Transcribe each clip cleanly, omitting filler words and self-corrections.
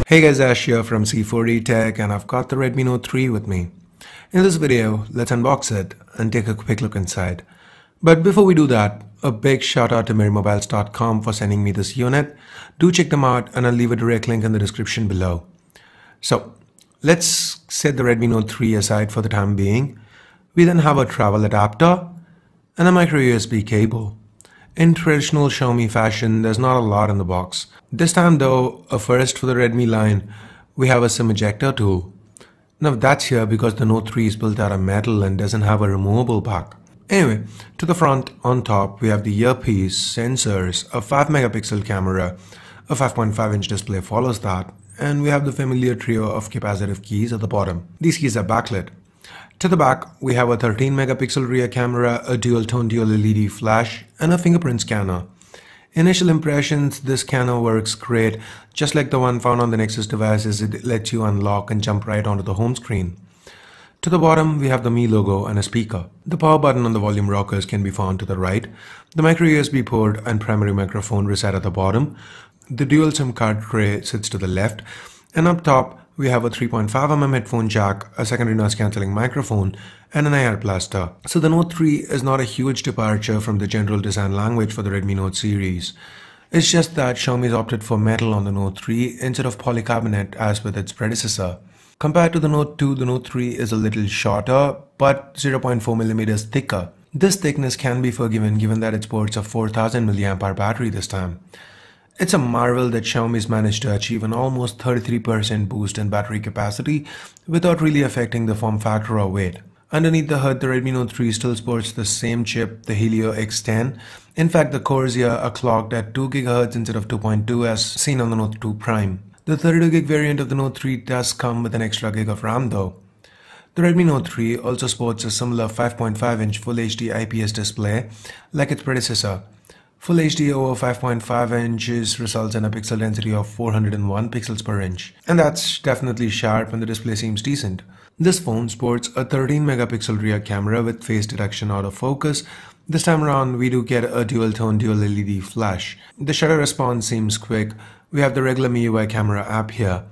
Hey guys, Ash here from C4D Tech, and I've got the Redmi Note 3 with me. In this video, let's unbox it and take a quick look inside. But before we do that, a big shout out to MirrorMobiles.com for sending me this unit. Do check them out and I'll leave a direct link in the description below. So let's set the Redmi Note 3 aside for the time being. We then have a travel adapter and a micro USB cable. In traditional Xiaomi fashion, there's not a lot in the box. This time though, a first for the Redmi line, we have a SIM ejector tool. Now that's here because the Note 3 is built out of metal and doesn't have a removable back. Anyway, to the front, on top, we have the earpiece, sensors, a 5-megapixel camera, a 5.5-inch display follows that, and we have the familiar trio of capacitive keys at the bottom. These keys are backlit. To the back, we have a 13-megapixel rear camera, a dual-tone dual LED flash, and a fingerprint scanner. Initial impressions, this scanner works great. Just like the one found on the Nexus devices, it lets you unlock and jump right onto the home screen. To the bottom, we have the Mi logo and a speaker. The power button on the volume rockers can be found to the right. The micro USB port and primary microphone reside at the bottom. The dual SIM card tray sits to the left. And up top, we have a 3.5mm headphone jack, a secondary noise cancelling microphone, and an IR blaster. So the Note 3 is not a huge departure from the general design language for the Redmi Note series. It's just that Xiaomi's opted for metal on the Note 3 instead of polycarbonate as with its predecessor. Compared to the Note 2, the Note 3 is a little shorter, but 0.4mm thicker. This thickness can be forgiven given that it sports a 4000 mAh battery this time. It's a marvel that Xiaomi's managed to achieve an almost 33% boost in battery capacity without really affecting the form factor or weight. Underneath the hood, the Redmi Note 3 still sports the same chip, the Helio X10. In fact, the cores here are clocked at 2 GHz instead of 2.2 as seen on the Note 2 Prime. The 32GB variant of the Note 3 does come with an extra gig of RAM though. The Redmi Note 3 also sports a similar 5.5-inch Full HD IPS display like its predecessor. Full HD over 5.5 inches results in a pixel density of 401 pixels per inch. And that's definitely sharp and the display seems decent. This phone sports a 13-megapixel rear camera with face detection autofocus. This time around, we do get a dual-tone dual LED flash. The shutter response seems quick. We have the regular MIUI camera app here.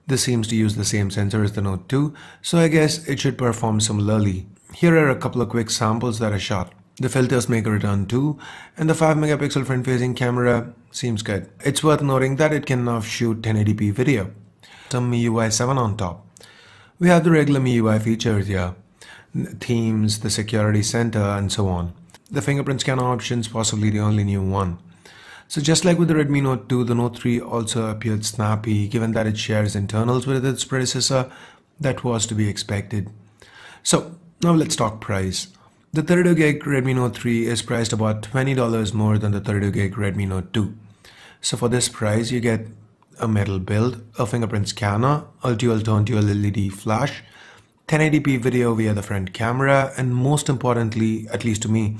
This seems to use the same sensor as the Note 2, so I guess it should perform similarly. Here are a couple of quick samples that I shot. The filters make a return too, and the 5-megapixel front-facing camera seems good. It's worth noting that it can now shoot 1080p video. Some MIUI 7 on top. We have the regular MIUI features here, themes, the security center, and so on. The fingerprint scanner option is possibly the only new one. So just like with the Redmi Note 2, the Note 3 also appeared snappy given that it shares internals with its predecessor. That was to be expected. So now let's talk price. The 32GB Redmi Note 3 is priced about $20 more than the 32GB Redmi Note 2. So for this price, you get a metal build, a fingerprint scanner, a dual-tone dual LED flash, 1080p video via the front camera, and most importantly, at least to me,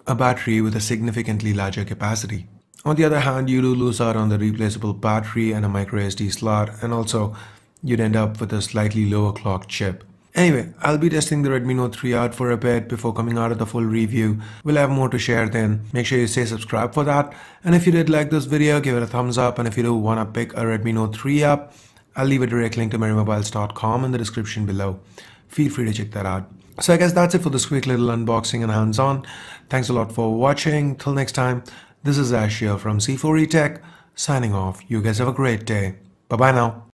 a battery with a significantly larger capacity. On the other hand, you do lose out on the replaceable battery and a micro SD slot, and also you'd end up with a slightly lower clock chip. Anyway, I'll be testing the Redmi Note 3 out for a bit before coming out of the full review. We'll have more to share then. Make sure you stay subscribed for that. And if you did like this video, give it a thumbs up. And if you do want to pick a Redmi Note 3 up, I'll leave a direct link to MirrorMobiles.com in the description below. Feel free to check that out. So I guess that's it for this quick little unboxing and hands-on. Thanks a lot for watching. Till next time, this is Ash here from C4D Tech, signing off. You guys have a great day. Bye-bye now.